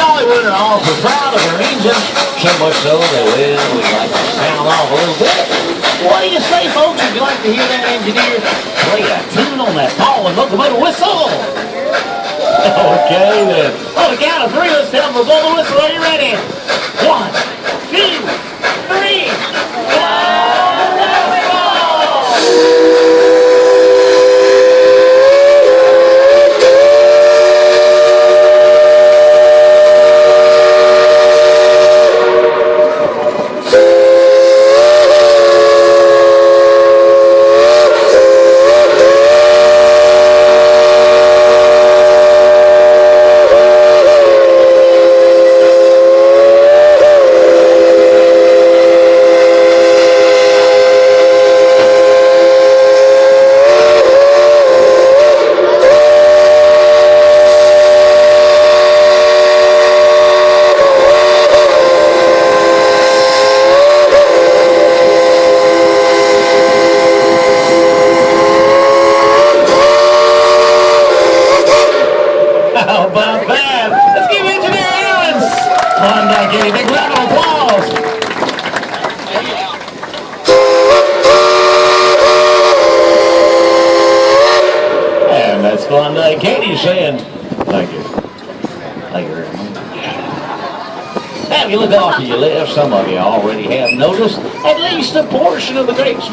Dollywood are awful proud of their engines, so much so that, well, we'd like to sound off a little bit. What do you say, folks? Would you like to hear that engineer play a tune on that Dollywood locomotive whistle? Okay, then. On the count of three, let's tell them to blow the whistle. Are you ready? 1, 2, 3. How about that? Let's give Engineer Aaron's Klondike a big round of applause. And that's Klondike Katie saying, thank you. Thank you very much. Now, if you look off to your left, some of you already have noticed at least a portion of the grapes